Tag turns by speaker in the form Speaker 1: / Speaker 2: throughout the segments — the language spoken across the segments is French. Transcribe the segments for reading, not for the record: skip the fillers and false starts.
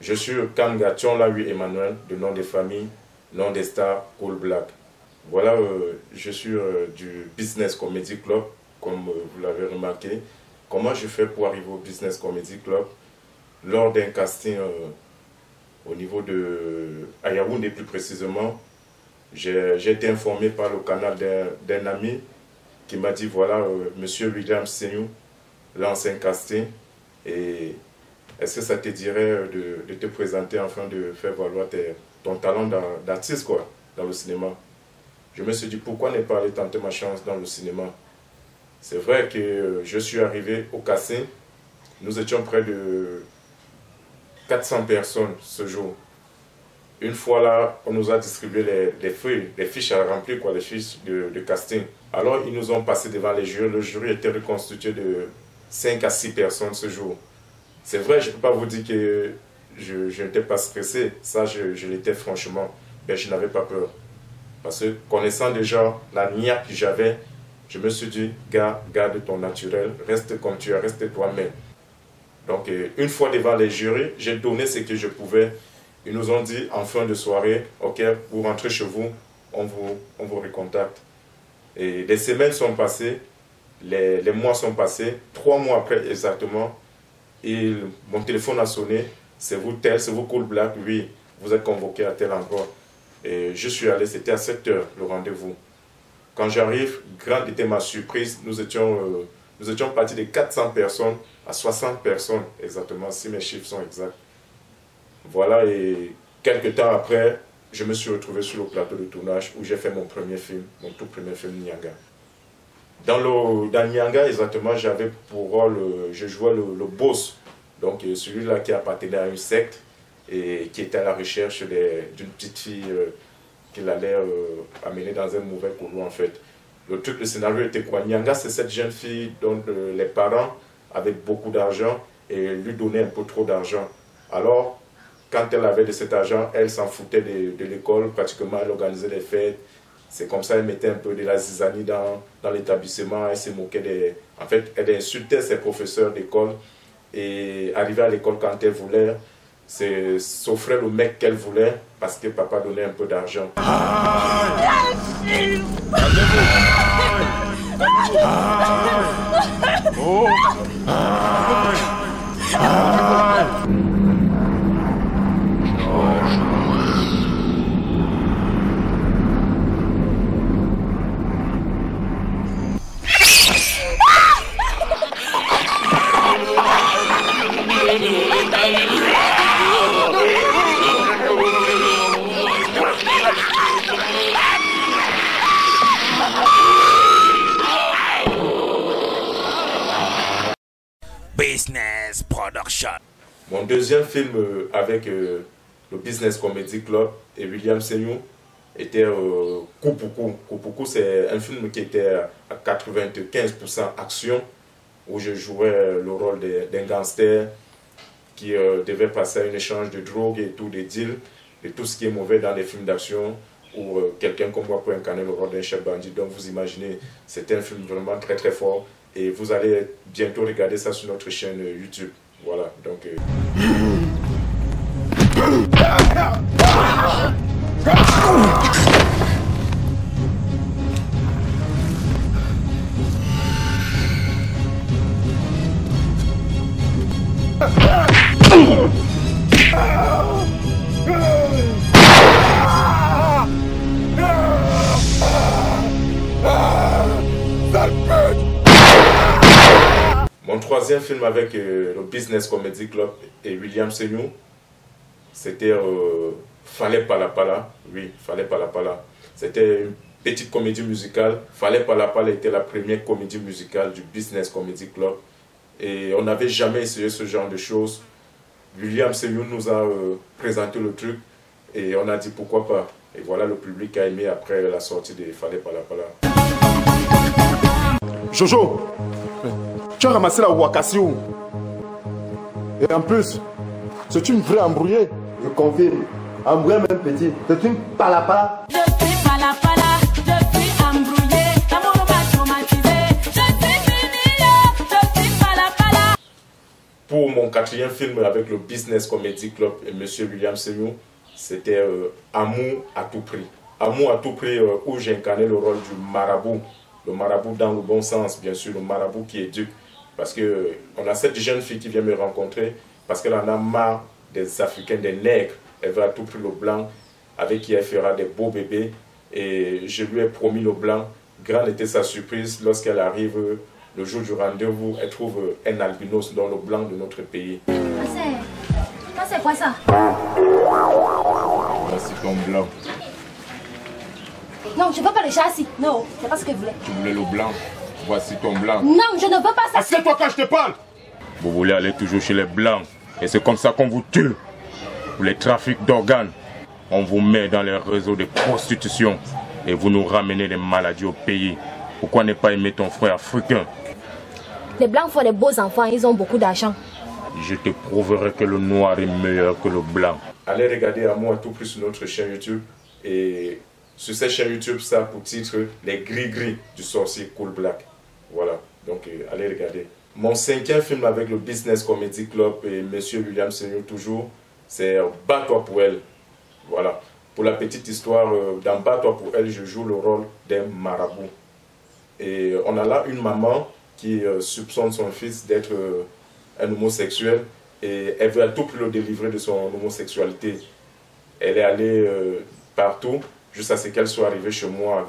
Speaker 1: Je suis Kanga Tionlawi Emmanuel, de nom des familles, nom des stars, Cool Black. Voilà, je suis du Business Comedy Club, comme vous l'avez remarqué. Comment je fais pour arriver au Business Comedy Club? Lors d'un casting au niveau de Yaoundé plus précisément, j'ai été informé par le canal d'un ami qui m'a dit, voilà, monsieur William Senyou lance un casting et est-ce que ça te dirait de te présenter afin de faire valoir ton talent d'artiste quoi, dans le cinéma? Je me suis dit, pourquoi ne pas aller tenter ma chance dans le cinéma? C'est vrai que je suis arrivé au casting, nous étions près de 400 personnes ce jour. Une fois là, on nous a distribué les feuilles, les fiches à remplir, quoi, les fiches de casting. Alors ils nous ont passé devant les jurys. Le jury était reconstitué de 5 à 6 personnes ce jour. C'est vrai, je ne peux pas vous dire que je n'étais pas stressé. Ça, je l'étais franchement. Mais je n'avais pas peur. Parce que connaissant déjà la niaque que j'avais, je me suis dit, garde ton naturel, reste comme tu es, reste toi-même. Donc, une fois devant les jurys, j'ai donné ce que je pouvais. Ils nous ont dit en fin de soirée, ok, vous rentrez chez vous, on vous recontacte. Et les semaines sont passées, les mois sont passés, 3 mois après exactement, et mon téléphone a sonné, c'est vous tel, c'est vous Cool Black, oui, vous êtes convoqué à tel endroit. Et je suis allé, c'était à 7 h le rendez-vous. Quand j'arrive, grande était ma surprise, nous étions partis de 400 personnes à 60 personnes exactement, si mes chiffres sont exacts. Voilà, et quelques temps après, je me suis retrouvé sur le plateau de tournage où j'ai fait mon premier film, mon tout premier film Nyanga. Dans Nyanga, exactement, j'avais pour rôle, je jouais le boss, donc celui-là qui appartenait à une secte et qui était à la recherche d'une petite fille qu'il allait amener dans un mauvais couloir en fait. Le scénario était quoi? Nyanga, c'est cette jeune fille dont les parents avaient beaucoup d'argent et lui donnaient un peu trop d'argent. Alors, quand elle avait de cet argent, elle s'en foutait de l'école, pratiquement elle organisait des fêtes. C'est comme ça, elle mettait un peu de la zizanie dans l'établissement, elle se moquait En fait, elle insultait ses professeurs d'école et arrivait à l'école quand elle voulait, s'offrait le mec qu'elle voulait parce que papa donnait un peu d'argent.
Speaker 2: Business Production.
Speaker 1: Mon deuxième film avec le Business Comedy Club et William Senyou était Kupuku. Kupuku, c'est un film qui était à 95% action, où je jouais le rôle d'un gangster qui devait passer à un échange de drogue et tout, des deals, et tout ce qui est mauvais dans les films d'action, ou quelqu'un comme moi pour incarner le rôle d'un chef bandit. Donc vous imaginez, c'était un film vraiment très très fort. Et vous allez bientôt regarder ça sur notre chaîne YouTube. Voilà, donc... Mon troisième film avec le Business Comedy Club et William Senyou, c'était Fallait Pala Pala. Oui, Fallait Pala Pala. C'était une petite comédie musicale. Fallait Pala Pala était la première comédie musicale du Business Comedy Club. Et on n'avait jamais essayé ce genre de choses. William Senyou nous a présenté le truc et on a dit pourquoi pas. Et voilà, le public a aimé après la sortie de Fallait Pala Pala.
Speaker 3: Jojo, tu as ramassé la Wakasio. Et en plus, c'est une vraie embrouillée.
Speaker 4: Je confirme. Embrouillée même petit. C'est une palapala.
Speaker 5: Je suis palapala, je suis embrouillée. L'amour m'a traumatisé. Je suis finie, je suis palapala.
Speaker 1: Pour mon 4e film avec le Business Comedy Club et M. William Seyou, c'était Amour à tout prix. Amour à tout prix où j'ai incarné le rôle du marabout. Le marabout dans le bon sens, bien sûr, le marabout qui éduque. Parce qu'on a cette jeune fille qui vient me rencontrer parce qu'elle en a marre des Africains, des nègres. Elle veut à tout prix le blanc avec qui elle fera des beaux bébés. Et je lui ai promis le blanc. Grande était sa surprise lorsqu'elle arrive le jour du rendez-vous. Elle trouve un albinos dans le blanc de notre pays.
Speaker 2: C'est quoi ça?
Speaker 1: Voici ton blanc.
Speaker 2: Non, je ne veux pas le chat assis. Non, c'est pas ce que je voulais.
Speaker 1: Tu voulais le blanc. Voici ton blanc.
Speaker 2: Non, je ne veux pas ça.
Speaker 3: Assieds-toi quand je te parle.
Speaker 1: Vous voulez aller toujours chez les blancs. Et c'est comme ça qu'on vous tue. Pour les trafics d'organes. On vous met dans les réseaux de prostitution. Et vous nous ramenez les maladies au pays. Pourquoi ne pas aimer ton frère africain?
Speaker 2: Les blancs font des beaux enfants, ils ont beaucoup d'argent.
Speaker 1: Je te prouverai que le noir est meilleur que le blanc. Allez regarder Amour à tout prix sur notre chaîne YouTube. Et sur cette chaîne YouTube, ça a pour titre Les gris-gris du sorcier Cool Black. Voilà, donc allez regarder. Mon 5e film avec le Business Comedy Club et M. William Seyou toujours, c'est Bats-toi pour elle. Voilà. Pour la petite histoire, dans Bats-toi pour elle, je joue le rôle d'un marabout. Et on a là une maman qui soupçonne son fils d'être un homosexuel et elle veut à tout prix le délivrer de son homosexualité. Elle est allée partout jusqu'à ce qu'elle soit arrivée chez moi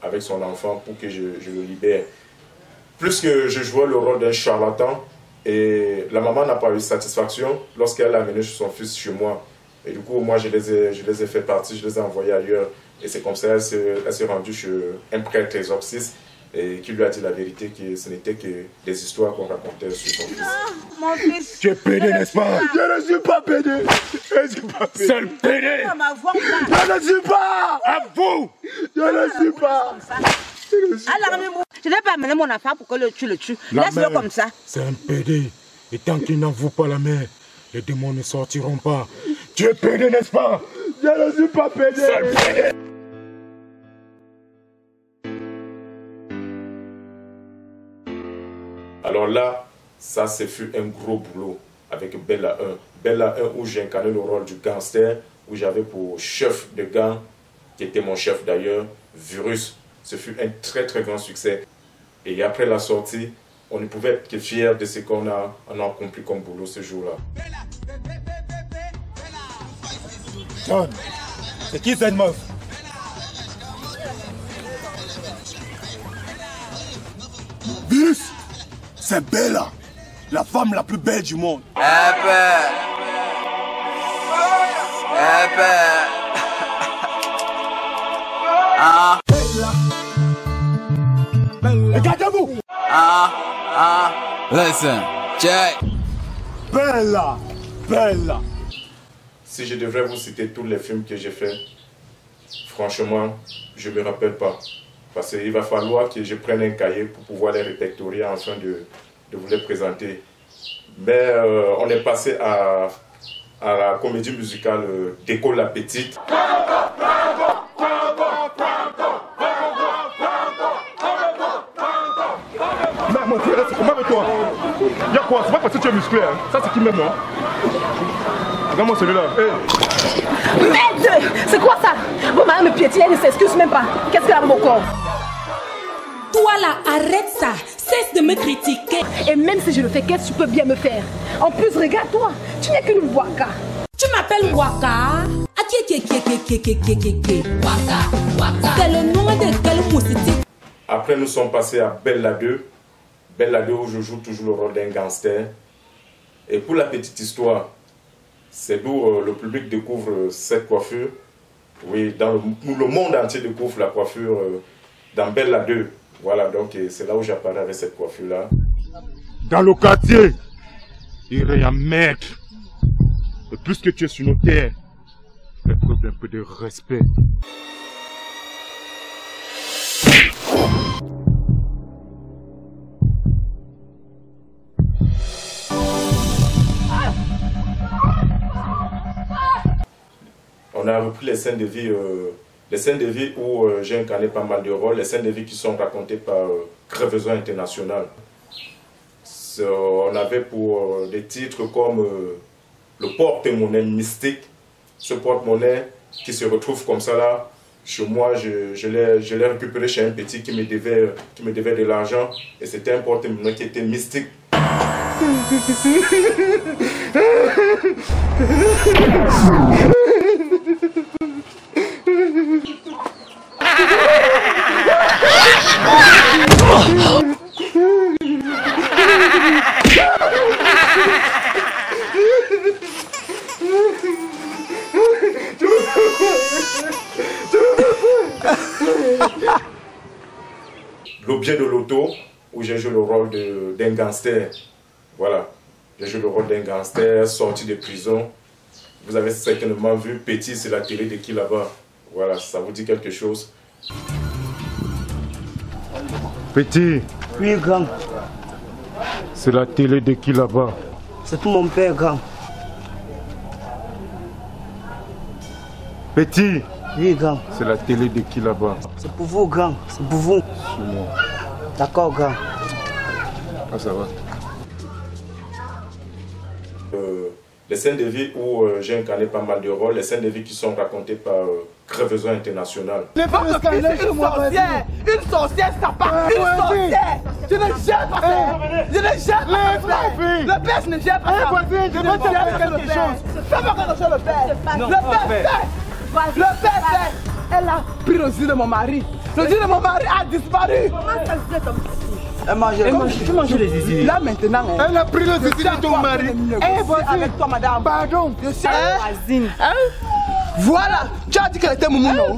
Speaker 1: avec son enfant pour que je le libère. Plus que je jouais le rôle d'un charlatan et la maman n'a pas eu satisfaction lorsqu'elle a amené son fils chez moi. Et du coup, moi, je les ai fait partie, je les ai envoyés ailleurs. Et c'est comme ça qu'elle s'est rendue chez un prêtre exorciste et qui lui a dit la vérité, que ce n'était que des histoires qu'on racontait sur son fils.
Speaker 3: Mon fils. Tu es pédé, n'est-ce pas? Je ne suis pas pédé. Je ne suis pas pédé. Seul pédé. Je ne suis pas. À vous. Je ne suis pas.
Speaker 6: Je n'ai pas amené mon affaire pour que tu le tues. Laisse-le comme ça.
Speaker 3: C'est un pédé. Et tant qu'il n'avoue pas la mère, les démons ne sortiront pas. Tu es pédé, n'est-ce pas? Je ne suis pas pédé. Seul pédé.
Speaker 1: Alors là, ça ce fut un gros boulot avec Bella 1. Bella 1 où j'ai incarné le rôle du gangster, où j'avais pour chef de gang, qui était mon chef d'ailleurs, Virus. Ce fut un très très grand succès. Et après la sortie, on ne pouvait être que fiers de ce qu'on a accompli comme boulot ce jour-là.
Speaker 3: John, c'est qui cette meuf? Virus, c'est Bella, la femme la plus belle du monde. Regardez-vous.
Speaker 7: Listen, Jack.
Speaker 3: Bella, Bella.
Speaker 1: Si je devrais vous citer tous les films que j'ai faits, franchement, je ne me rappelle pas. Parce qu'il va falloir que je prenne un cahier pour pouvoir les répertorier afin de vous les présenter. Mais on est passé à la comédie musicale Déco la Petite.
Speaker 3: Mais mon Dieu, c'est comment avec toi? Y'a quoi? C'est pas parce que tu es musclé, hein? Ça c'est qui m'aime, moi? Regarde-moi celui-là. Hey.
Speaker 2: Merde! C'est quoi ça? Bon, madame me piétine, elle ne s'excuse même pas. Qu'est-ce qu'elle a dans mon corps?
Speaker 5: Toi là, arrête ça. Cesse de me critiquer.
Speaker 2: Et même si je le fais, qu'est-ce que tu peux bien me faire? En plus, regarde-toi, tu n'es qu'une waka.
Speaker 5: Tu m'appelles Waka? Waka. C'est le nom de quel moustique?
Speaker 1: Après, nous sommes passés à Bella 2. Bella 2 où je joue toujours le rôle d'un gangster. Et pour la petite histoire, c'est d'où le public découvre cette coiffure. Oui, le monde entier découvre la coiffure dans Bella 2. Voilà, donc c'est là où j'apparais avec cette coiffure-là.
Speaker 3: Dans le quartier, il y a un maître. Et puisque tu es sur nos terres, fais preuve d'un peu de respect.
Speaker 1: On a repris les scènes de vie, où j'ai incarné pas mal de rôles, les scènes de vie qui sont racontées par Crevaison International. On avait pour des titres comme le porte-monnaie mystique. Ce porte-monnaie qui se retrouve comme ça là, chez moi, je l'ai récupéré chez un petit qui me devait de l'argent. Et c'était un porte-monnaie qui était mystique. L'objet de l'auto, où j'ai joué le rôle d'un gangster. Voilà, j'ai joué le rôle d'un gangster sorti de prison. Vous avez certainement vu Petit, c'est la télé de qui là-bas. Voilà, ça vous dit quelque chose.
Speaker 3: Petit.
Speaker 7: Oui, grand.
Speaker 3: C'est la télé de qui là-bas?
Speaker 7: C'est pour mon père, grand.
Speaker 3: Petit.
Speaker 7: Oui, grand.
Speaker 3: C'est la télé de qui là-bas?
Speaker 7: C'est pour vous, grand. C'est pour vous. D'accord, grand.
Speaker 3: Ah, ça va.
Speaker 1: Les scènes de vie où j'ai incarné pas mal de rôles, les scènes de vie qui sont racontées par Crevaison International.
Speaker 8: Une sorcière, ça part. Une sorcière. Je ne gère pas ça. Je ne gère pas ça. Le père, je ne gère pas ça. Je ne gère pas quelque chose. Fais-moi quelque chose, le père. Le père fait. Le père fait. Elle a pris le ziel de mon mari. Le ziel de mon mari a disparu. Comment ça se fait comme ça? Elle mange les zizi. Là maintenant, elle a pris le zizi de ton mari. Elle est avec toi, madame. Pardon. Je suis voisine. Voilà. Tu as dit qu'elle était moumou, non?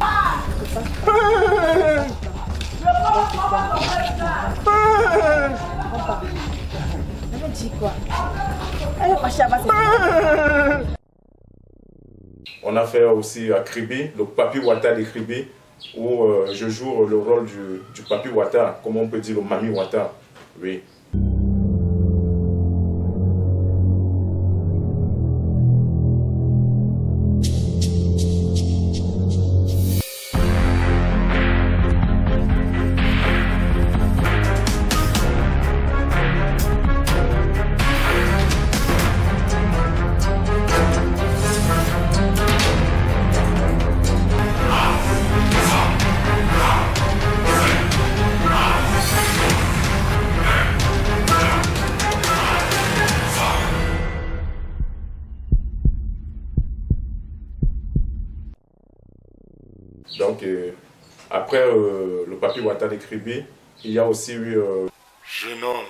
Speaker 2: Elle dit quoi? Elle est fâchée avec
Speaker 1: On a fait aussi à Kribi, le Papi Wata de Kribi, où je joue le rôle du Papi Wata, comme on peut dire le Mami Wata. Oui. Donc, après le Papi Wata de Kribi, il y a aussi eu...
Speaker 3: Jeune homme.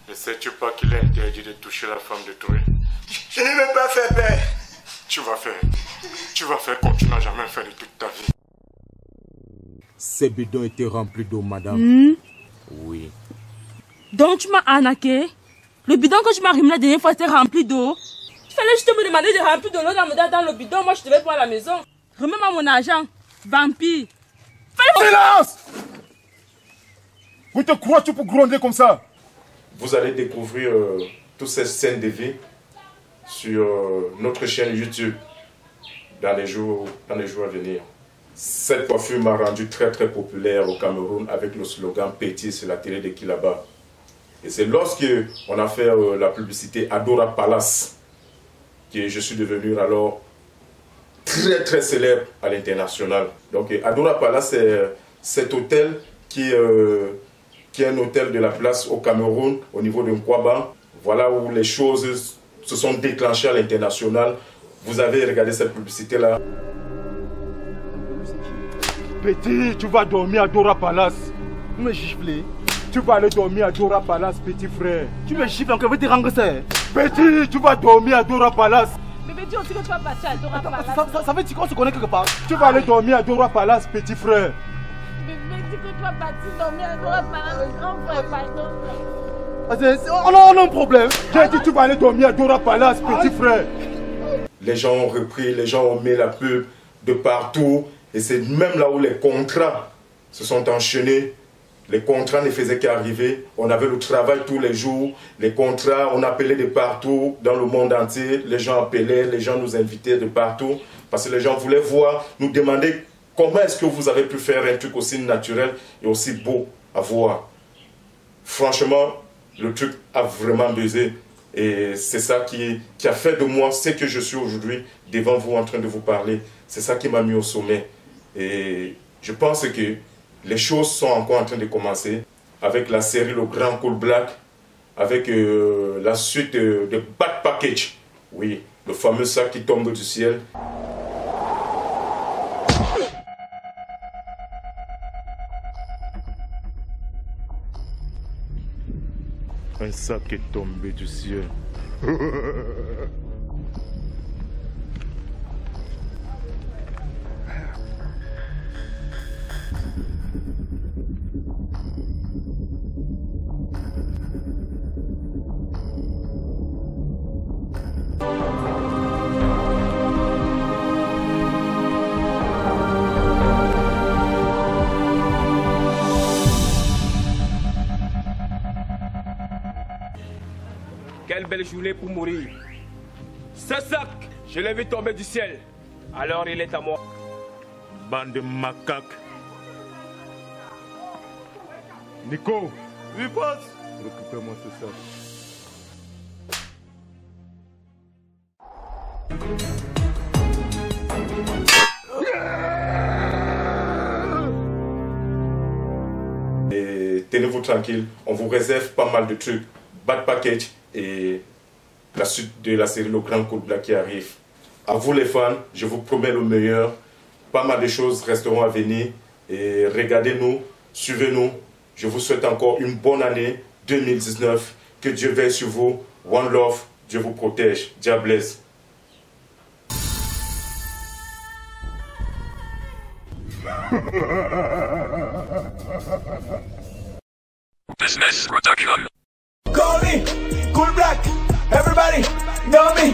Speaker 3: Ne sais-tu pas qu'il est interdit de toucher la femme d'autrui?
Speaker 8: Je ne vais pas faire peur.
Speaker 3: Tu vas faire comme tu n'as jamais fait de toute ta vie.
Speaker 9: Ces bidons étaient remplis d'eau, madame. Oui.
Speaker 5: Donc tu m'as arnaqué? Le bidon que tu m'as remis la dernière fois était rempli d'eau? Il fallait juste me demander de remplir de l'eau dans le bidon. Moi je devais pas à la maison. Remets-moi mon argent, vampire.
Speaker 3: Silence! Vous te crois-tu pour gronder comme ça?
Speaker 1: Vous allez découvrir toutes ces scènes de vie sur notre chaîne YouTube dans les jours à venir. Cette coiffure m'a rendu très populaire au Cameroun avec le slogan Petit, c'est la télé de qui là-bas. Et c'est lorsque on a fait la publicité Adora Palace que je suis devenu alors très célèbre à l'international. Donc Adora Palace, c'est cet hôtel qui est un hôtel de la place au Cameroun, au niveau de Nkwaba. Voilà où les choses se sont déclenchées à l'international. Vous avez regardé cette publicité-là.
Speaker 3: Petit, tu vas dormir à Dora Palace.
Speaker 8: Vous me giflez.
Speaker 3: Tu vas aller dormir à Dora Palace, petit frère.
Speaker 8: Tu me gifles encore, je vais te rendre ça.
Speaker 3: Petit, tu vas dormir à Dora Palace.
Speaker 2: Bébé, dis aussi que tu vas passer à Dora Palace.
Speaker 8: Ça veut dire qu'on se connaît quelque part.
Speaker 3: Tu vas aller dormir à Dora Palace, petit frère.
Speaker 2: Bébé, dis que tu vas partir dormir à Dora Palace, grand frère, pardon.
Speaker 8: On a un problème.
Speaker 3: J'ai dit tu vas aller dormir à Dora Palace, petit frère.
Speaker 1: Les gens ont repris, les gens ont mis la pub de partout. Et c'est même là où les contrats se sont enchaînés. Les contrats ne faisaient qu'arriver. On avait le travail tous les jours. Les contrats, on appelait de partout, dans le monde entier. Les gens appelaient, les gens nous invitaient de partout. Parce que les gens voulaient voir, nous demander Comment est-ce que vous avez pu faire un truc aussi naturel et aussi beau à voir? Franchement, le truc a vraiment buzzé. Et c'est ça qui a fait de moi ce que je suis aujourd'hui devant vous en train de vous parler. C'est ça qui m'a mis au sommet. Et je pense que les choses sont encore en train de commencer avec la série Le Grand Cool Black, avec la suite de Bad Package. Oui, le fameux sac qui tombe du ciel. Un sac est tombé du ciel.
Speaker 10: Quelle belle journée pour mourir. Ce sac, je l'ai vu tomber du ciel. Alors il est à moi.
Speaker 1: Bande de macaques.
Speaker 3: Nico.
Speaker 1: Oui, boss.
Speaker 3: Récupère-moi ce sac.
Speaker 1: Et tenez-vous tranquille, on vous réserve pas mal de trucs. Bad Package et la suite de la série Le Grand Cool Black qui arrive. À vous les fans, je vous promets le meilleur. Pas mal de choses resteront à venir. Et regardez-nous, suivez-nous. Je vous souhaite encore une bonne année 2019. Que Dieu veille sur vous. One love, Dieu vous protège. Dieu bless.
Speaker 11: Business Production. Call me, Cool Black. Everybody know me.